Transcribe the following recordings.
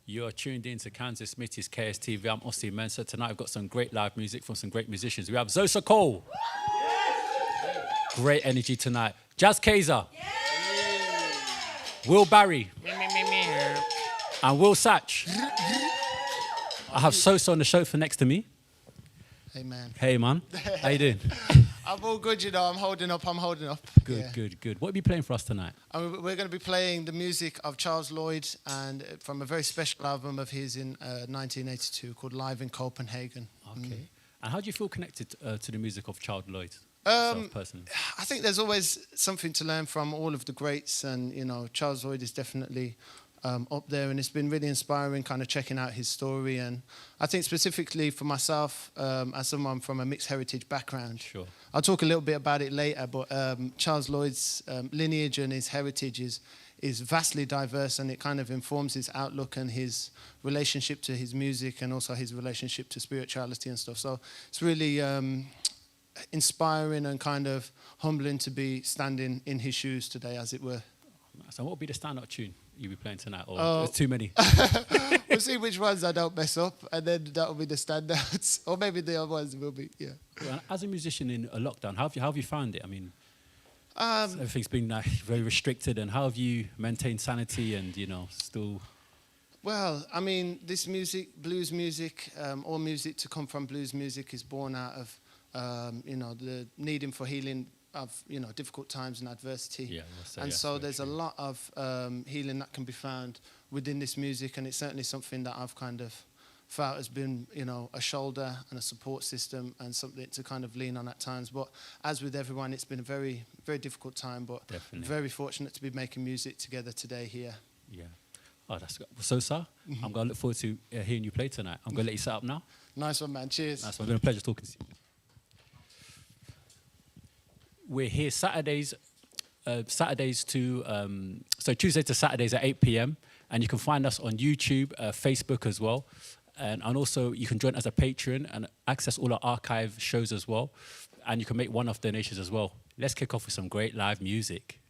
You're tuned in to Kansas Smitty's KSTV. I'm Osie Mensa. Tonight we've got some great live music from some great musicians. We have Xhosa Cole. Yes. Great energy tonight. Jas Kayser. Yes. Will Barry. And Will Sach. I have Xhosa on the sofa next to me. Hey, man. Hey, man. How you doing? I'm all good, you know. I'm holding up. Good, yeah. good. What are you playing for us tonight? We're going to be playing the music of Charles Lloyd and from a very special album of his in 1982 called Live in Copenhagen. Okay. And how do you feel connected to the music of Charles Lloyd? Personally? I think there's always something to learn from all of the greats, and, you know, Charles Lloyd is definitely up there, and it's been really inspiring kind of checking out his story. And I think specifically for myself, as someone from a mixed heritage background, sure. I'll talk a little bit about it later, but Charles Lloyd's lineage and his heritage is vastly diverse, and it kind of informs his outlook and his relationship to his music and also his relationship to spirituality and stuff. So it's really inspiring and kind of humbling to be standing in his shoes today, as it were. So what would be the standout tune you'll be playing tonight? Or there's too many? We'll see which ones I don't mess up, and then that'll be the standouts. Or maybe the other ones will be, yeah. Well, as a musician in a lockdown, how have you found it? I mean, everything's been very restricted, and how have you maintained sanity and, you know, still... Well, I mean, this music, blues music, all music to come from blues music is born out of, you know, the needing for healing of, you know, difficult times and adversity. Yeah, and so there's a lot of healing that can be found within this music, and it's certainly something that I've kind of felt has been, you know, a shoulder and a support system and something to kind of lean on at times. But as with everyone, it's been a very, very difficult time, but definitely very fortunate to be making music together today here. Yeah. Oh, that's good. So, sir, I'm going to look forward to hearing you play tonight. I'm going to let you set up now. Nice one, man. Cheers. Nice one. It's been a pleasure talking to you. We're here Tuesdays to Saturdays at 8 p.m. And you can find us on YouTube, Facebook as well. And also you can join as a patron and access all our archive shows as well. And you can make one-off donations as well. Let's kick off with some great live music.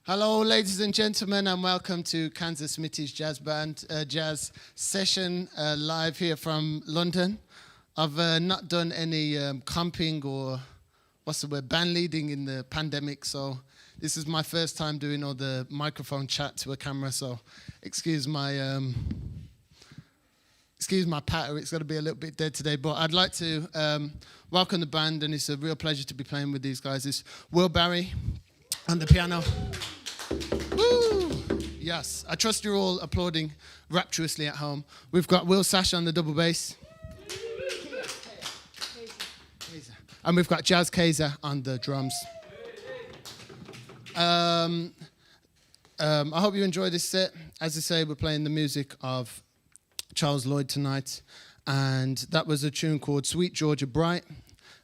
Hello, ladies and gentlemen, and welcome to Kansas Smitty's Jazz Band Jazz Session live here from London. I've not done any comping or band leading in the pandemic, so this is my first time doing all the microphone chat to a camera. So excuse my patter; it's going to be a little bit dead today. But I'd like to welcome the band, and it's a real pleasure to be playing with these guys. It's Will Barry on the piano. Woo! Yes, I trust you're all applauding rapturously at home. We've got Will Sach on the double bass. And we've got Jas Kayser on the drums. I hope you enjoy this set. As I say, we're playing the music of Charles Lloyd tonight. And that was a tune called Sweet Georgia Bright.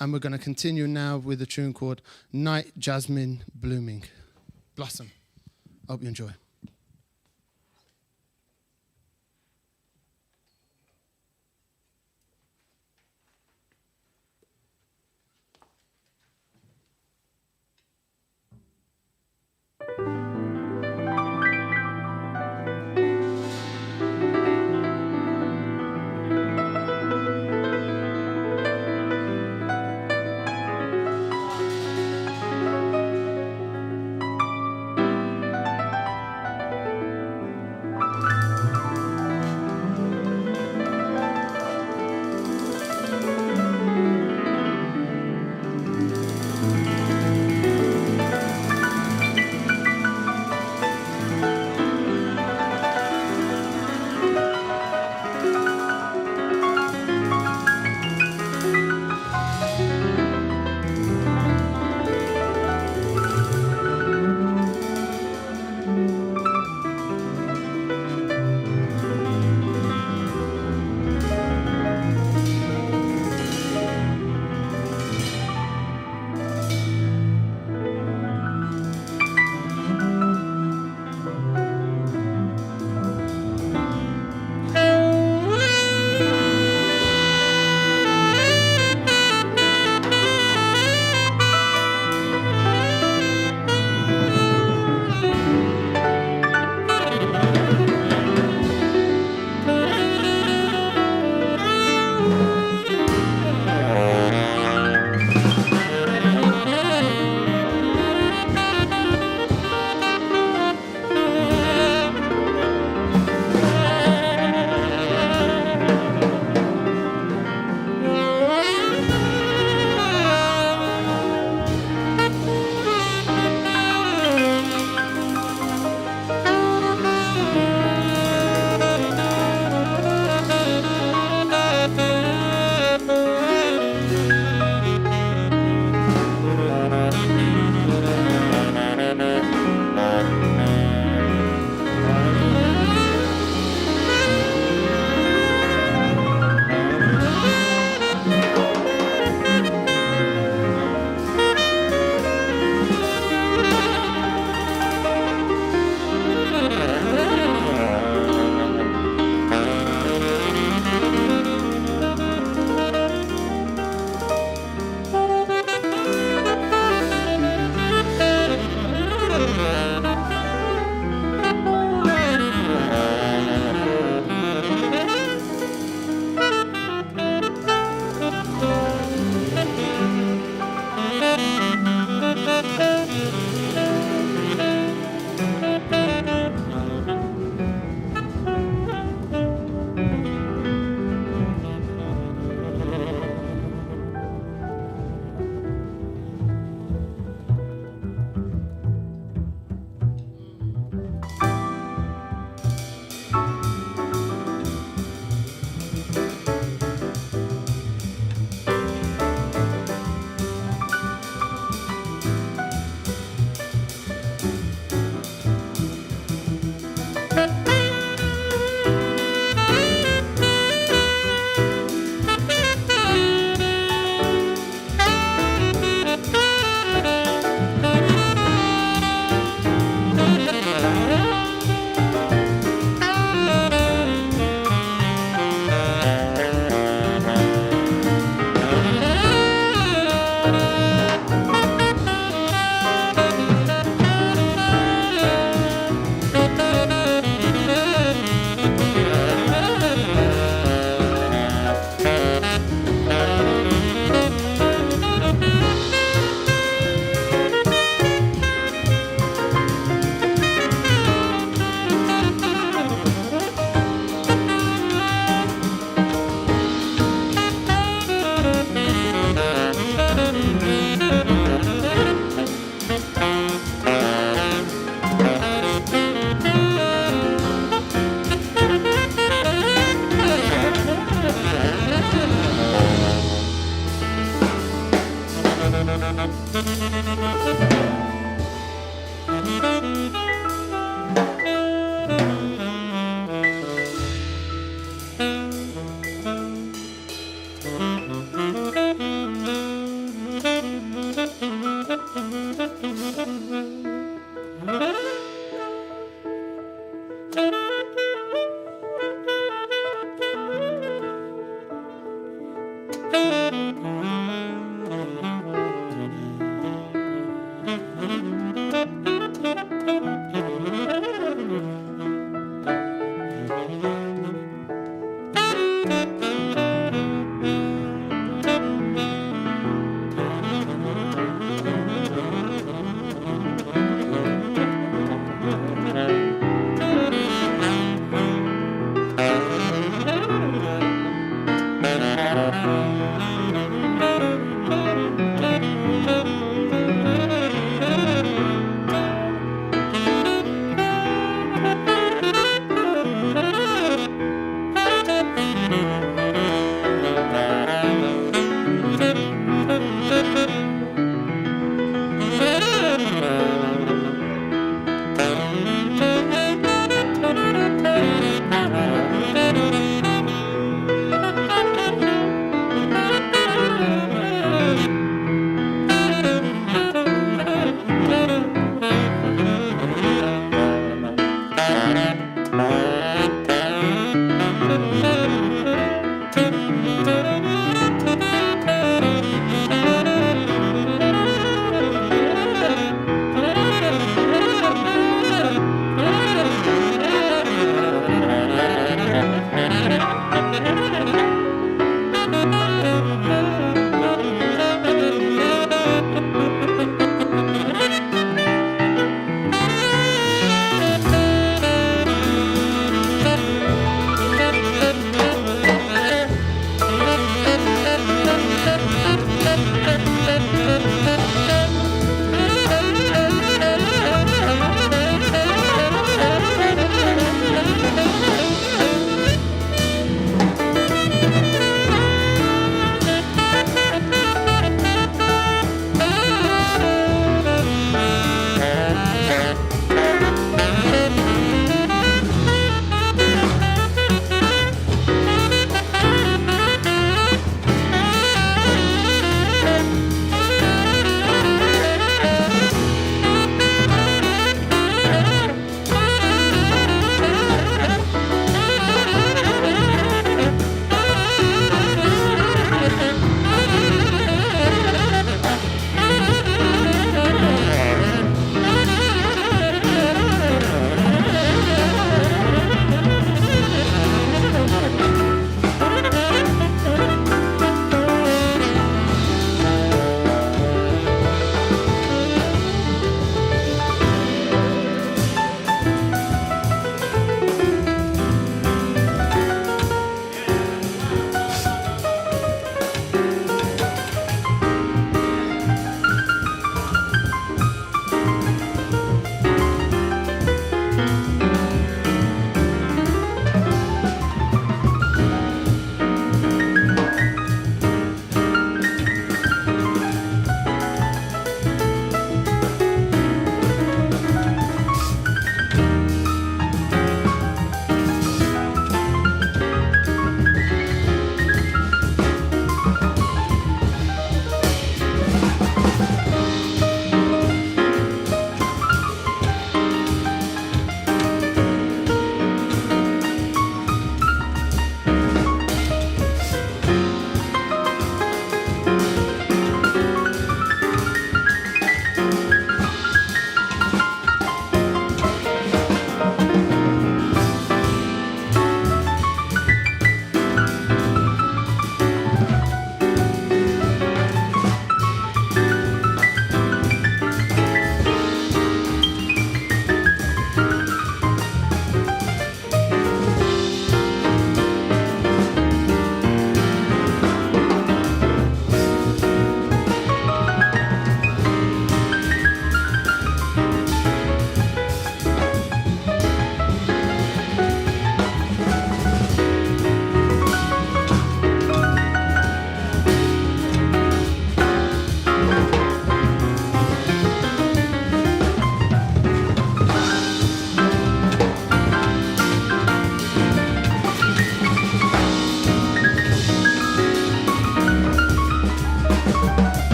And we're going to continue now with a tune called Night Jasmine Blooming. Blossom. Hope you enjoy.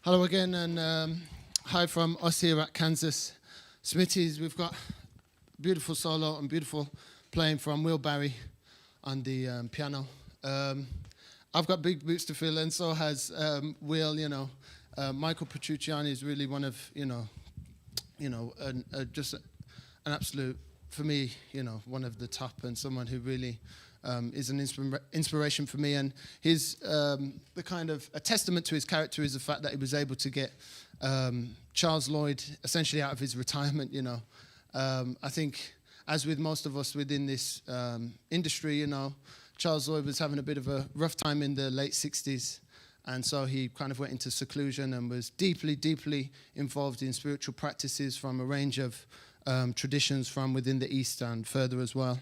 Hello again, and hi from Osie here at Kansas. Smithies, we've got beautiful solo and beautiful playing from Will Barry on the piano. I've got big boots to fill, and so has Will. Michael Petrucciani is really one of just an absolute, for me, one of the top, and someone who really is an inspiration for me. And his the kind of a testament to his character is the fact that he was able to get Charles Lloyd essentially out of his retirement. I think, as with most of us within this industry, Charles Lloyd was having a bit of a rough time in the late 60s. And so he kind of went into seclusion and was deeply, deeply involved in spiritual practices from a range of traditions from within the East and further as well.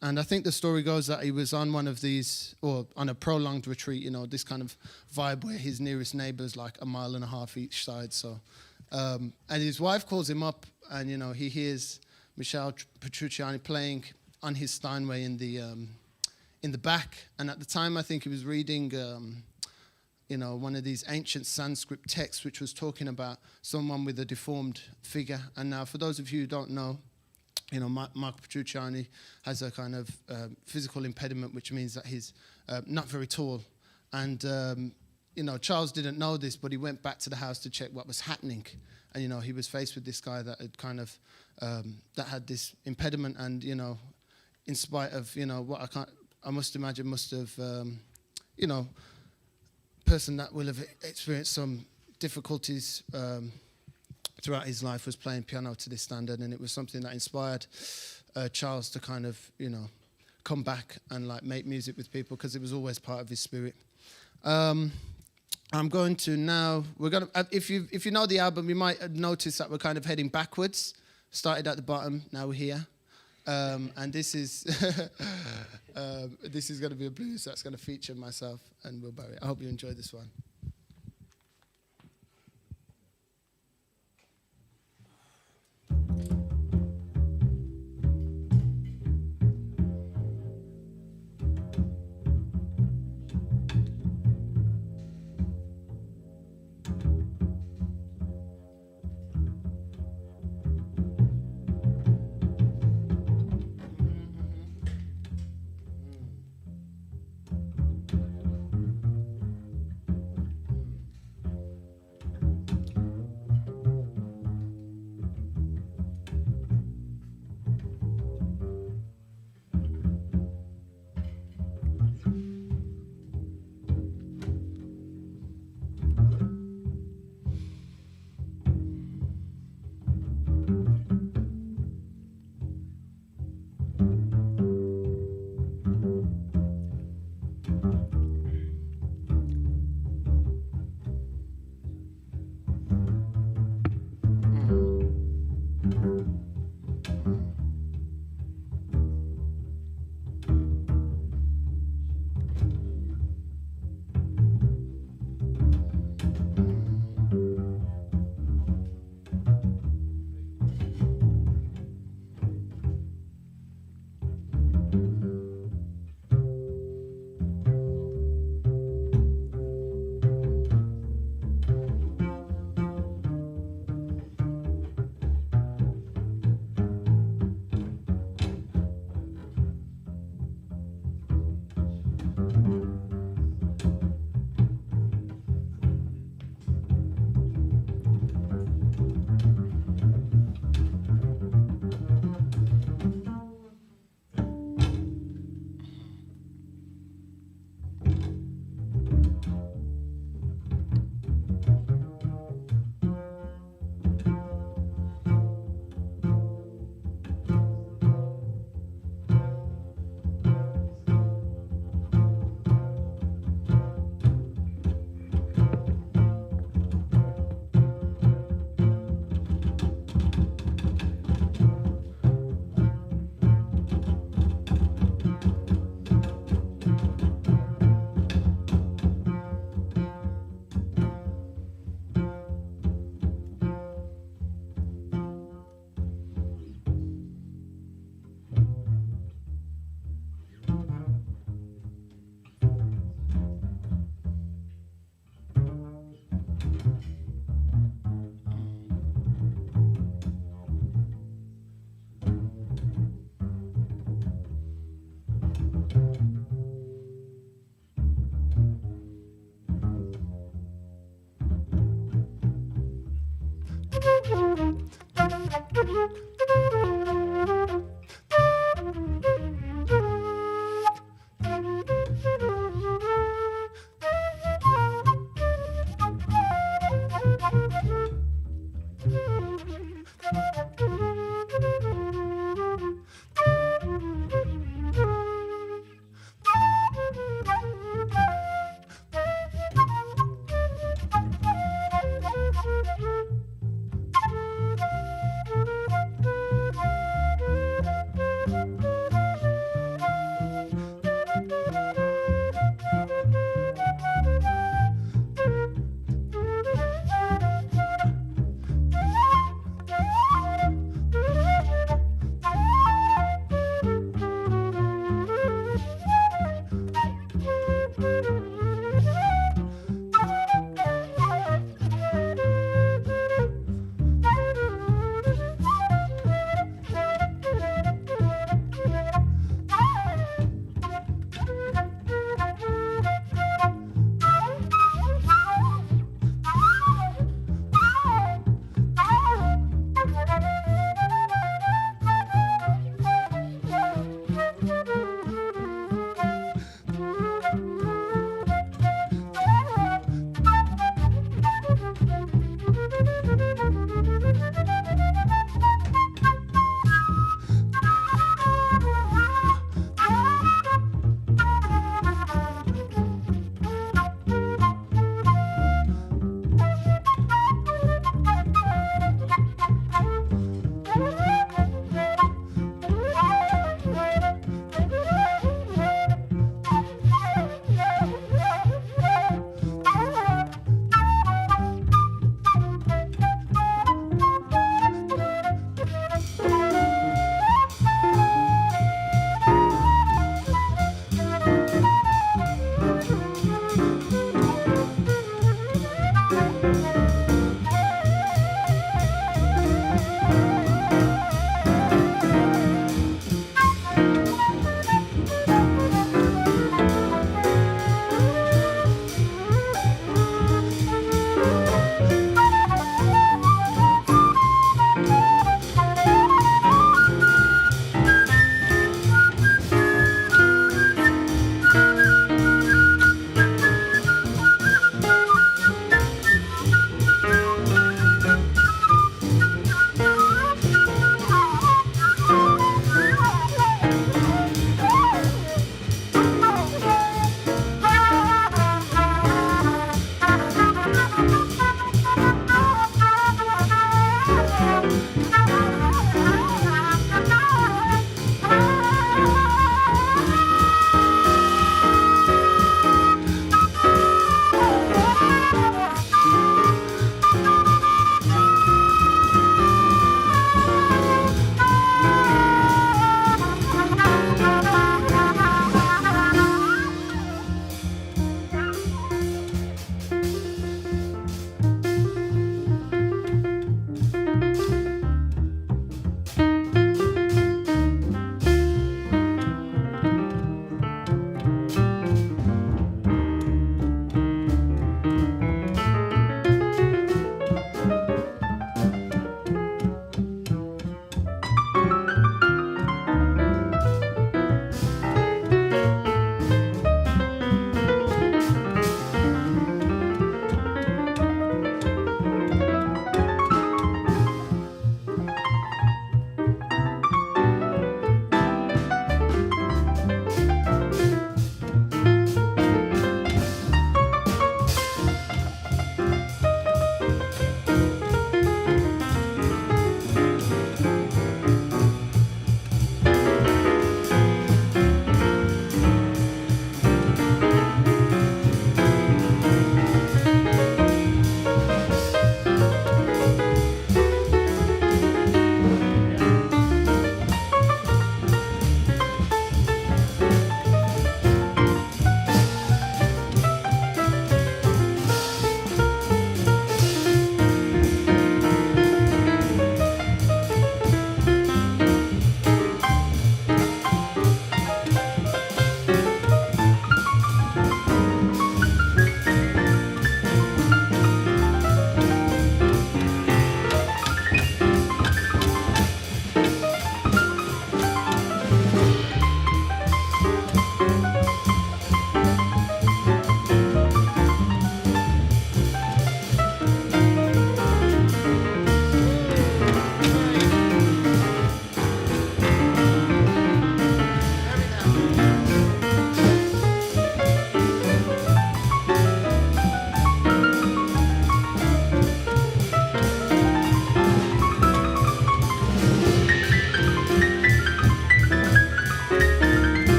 And I think the story goes that he was on one of these, or on a prolonged retreat, this kind of vibe where his nearest neighbour's like a mile and a half each side. So, and his wife calls him up, and he hears Michelle Petrucciani playing on his Steinway in the back. And at the time, I think he was reading, one of these ancient Sanskrit texts, which was talking about someone with a deformed figure. And now, for those of you who don't know, Mark Petrucciani has a kind of physical impediment, which means that he's not very tall. And, Charles didn't know this, but he went back to the house to check what was happening. And, he was faced with this guy that had kind of, that had this impediment. And, in spite of, what I must imagine must have, person that will have experienced some difficulties throughout his life was playing piano to this standard, and it was something that inspired Charles to kind of, come back and like make music with people, because it was always part of his spirit. I'm going to now. We're gonna. If you know the album, you might have noticed that we're kind of heading backwards. Started at the bottom, now we're here, and this is this is going to be a blues that's going to feature myself and Will Barry. I hope you enjoy this one.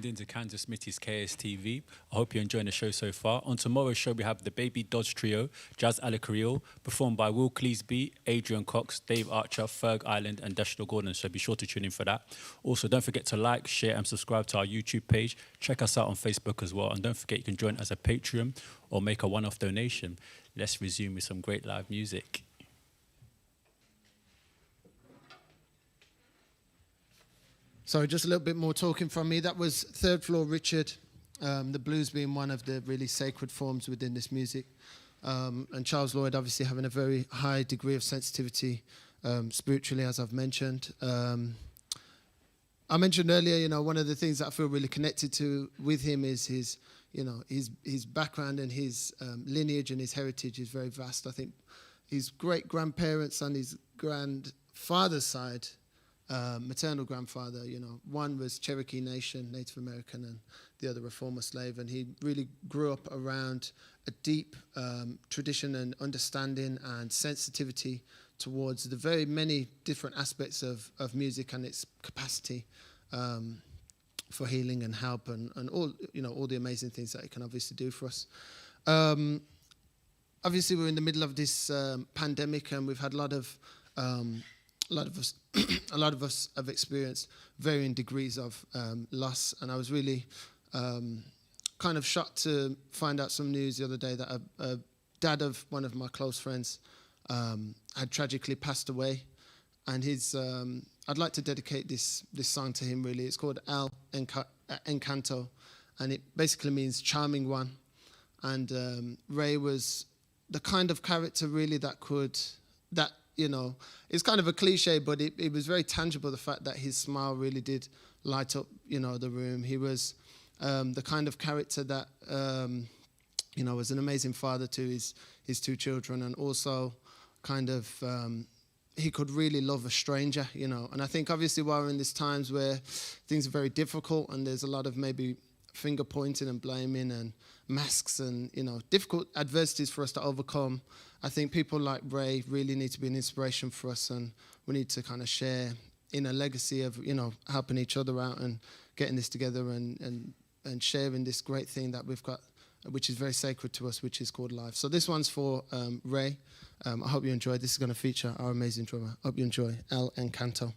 into Kansas Smitty's KSTV. I hope you're enjoying the show so far. On tomorrow's show, we have the Baby Dodge Trio, Jazz Alicariel, performed by Will Cleesby, Adrian Cox, Dave Archer, Ferg Island, and Dashler Gordon. So be sure to tune in for that. Also, don't forget to like, share, and subscribe to our YouTube page. Check us out on Facebook as well. And don't forget, you can join as a Patreon or make a one-off donation. Let's resume with some great live music. Sorry, just a little bit more talking from me. That was Third Floor Richard, the blues being one of the really sacred forms within this music. And Charles Lloyd obviously having a very high degree of sensitivity spiritually, as I've mentioned. I mentioned earlier, one of the things that I feel really connected to with him is his background and his lineage and his heritage is very vast. I think his great-grandparents and his grandfather's side, maternal grandfather, one was Cherokee Nation, Native American, and the other a former slave. And he really grew up around a deep tradition and understanding and sensitivity towards the very many different aspects of music and its capacity for healing and help and all, all the amazing things that it can obviously do for us. Obviously, we're in the middle of this pandemic, and we've had a lot of us have experienced varying degrees of loss, and I was really kind of shocked to find out some news the other day that a dad of one of my close friends had tragically passed away, and I'd like to dedicate this song to him. Really, it's called El Encanto, and it basically means charming one. And Ray was the kind of character really that it's kind of a cliche, but it was very tangible, the fact that his smile really did light up, the room. He was the kind of character that, was an amazing father to his two children, and also kind of, he could really love a stranger, And I think obviously while we're in these times where things are very difficult and there's a lot of maybe finger pointing and blaming and masks and, difficult adversities for us to overcome, I think people like Ray really need to be an inspiration for us, and we need to kind of share in a legacy of, helping each other out and getting this together and sharing this great thing that we've got, which is very sacred to us, which is called life. So this one's for Ray. I hope you enjoy. This is going to feature our amazing drummer. Hope you enjoy El Encanto.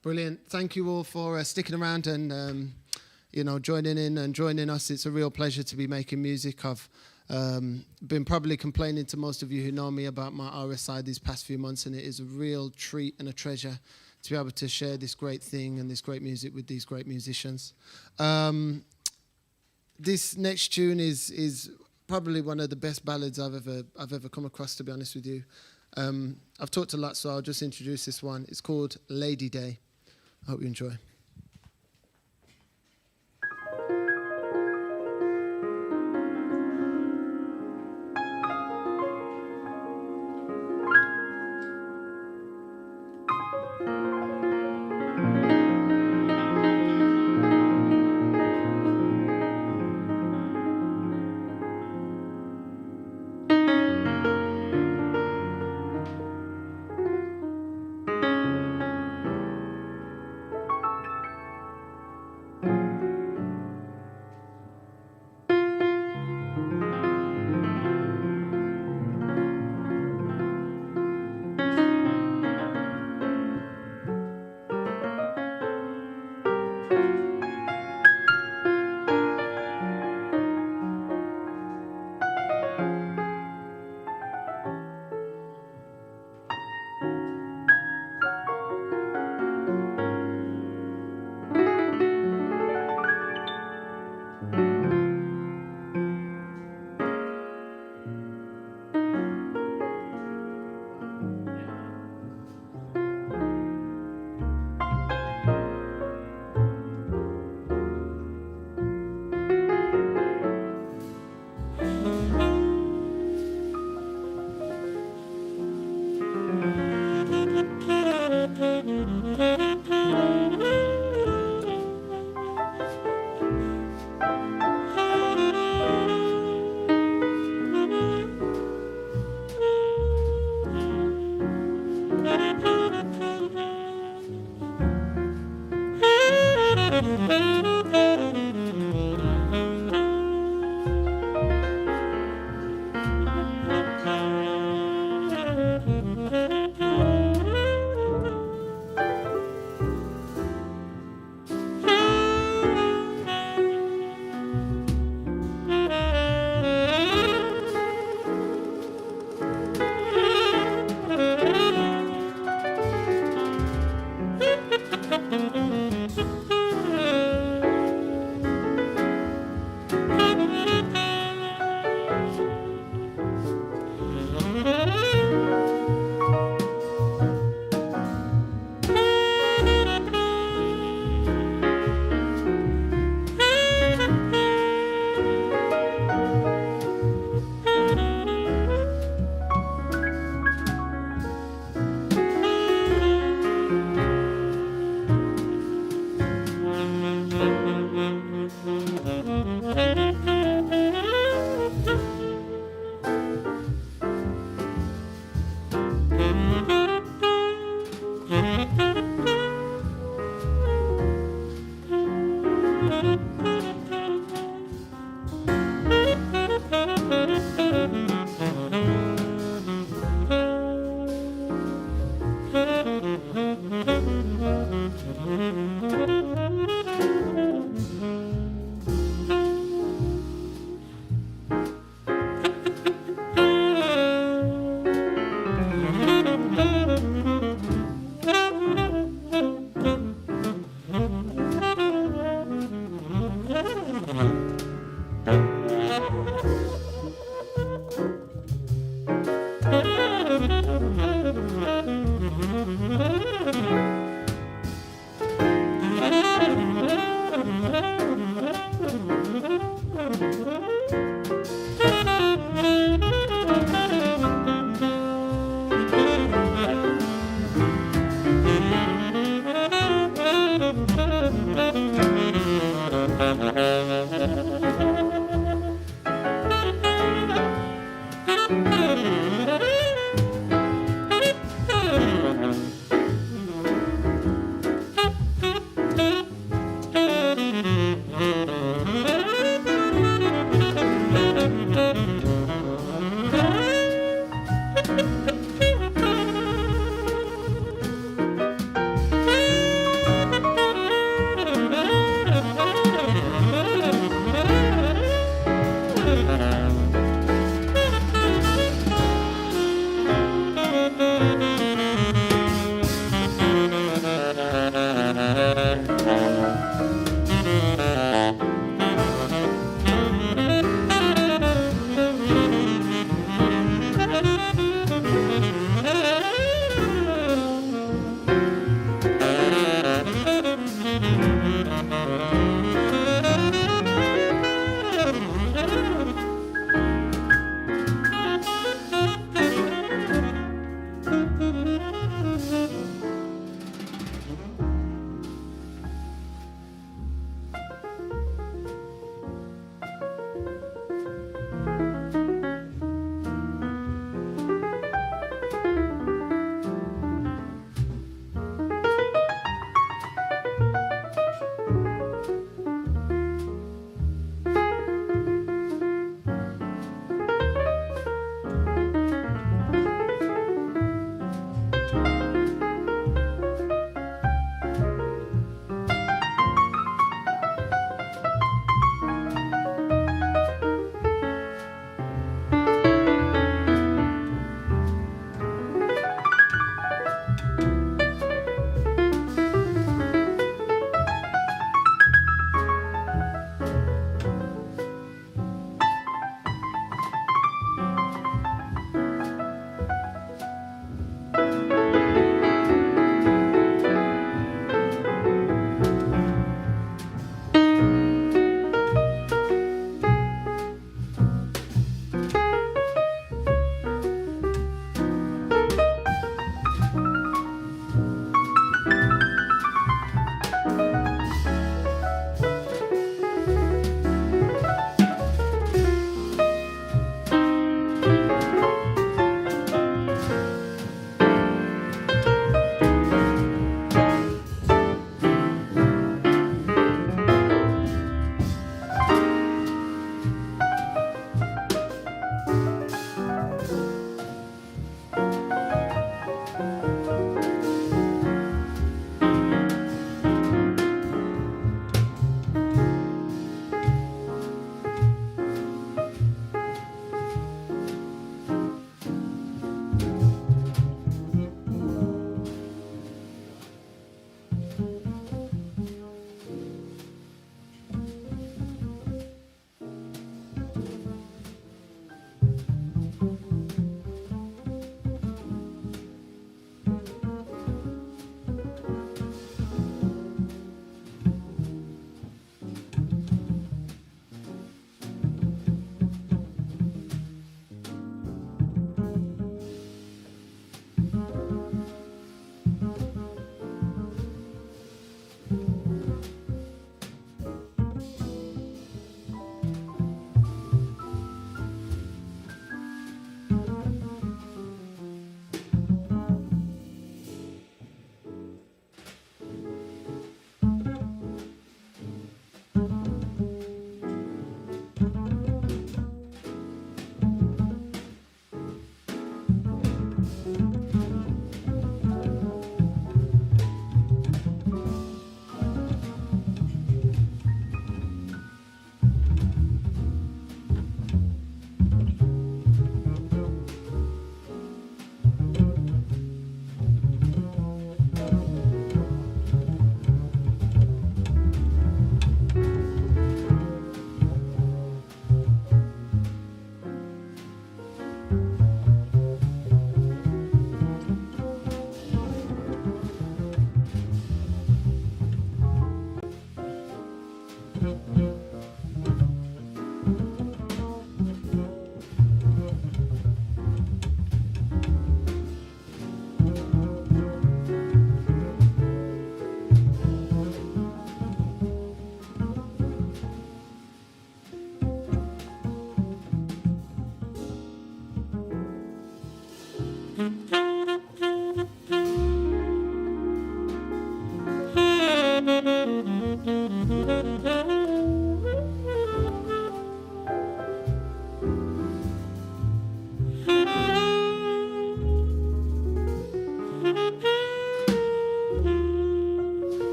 Brilliant. Thank you all for sticking around and, joining in and joining us. It's a real pleasure to be making music. I've been probably complaining to most of you who know me about my RSI these past few months, and it is a real treat and a treasure to be able to share this great thing and this great music with these great musicians. This next tune is probably one of the best ballads I've ever come across, to be honest with you. I've talked a lot, so I'll just introduce this one. It's called Lady Day. I hope you enjoy.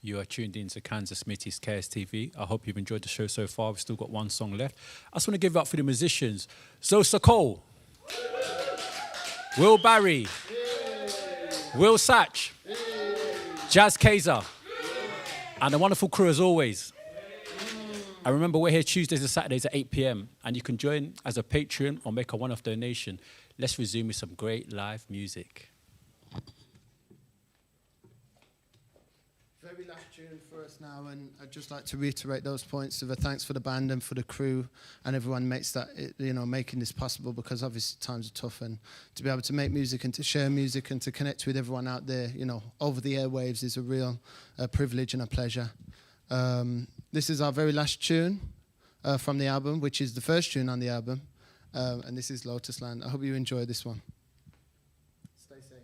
You are tuned in to Kansas Smitty's KSTV. I hope you've enjoyed the show so far. We've still got one song left. I just want to give it up for the musicians. Xhosa Cole, Will Barry, Will Sach, Jas Kayser, and a wonderful crew as always. And remember, we're here Tuesdays and Saturdays at 8 p.m. and you can join as a Patreon or make a one-off donation. Let's resume with some great live music. Very last tune for us now, and I'd just like to reiterate those points of a thanks for the band and for the crew and everyone makes that, making this possible, because obviously times are tough, and to be able to make music and to share music and to connect with everyone out there, over the airwaves is a real privilege and a pleasure. This is our very last tune from the album, which is the first tune on the album, and this is Lotus Land. I hope you enjoy this one. Stay safe.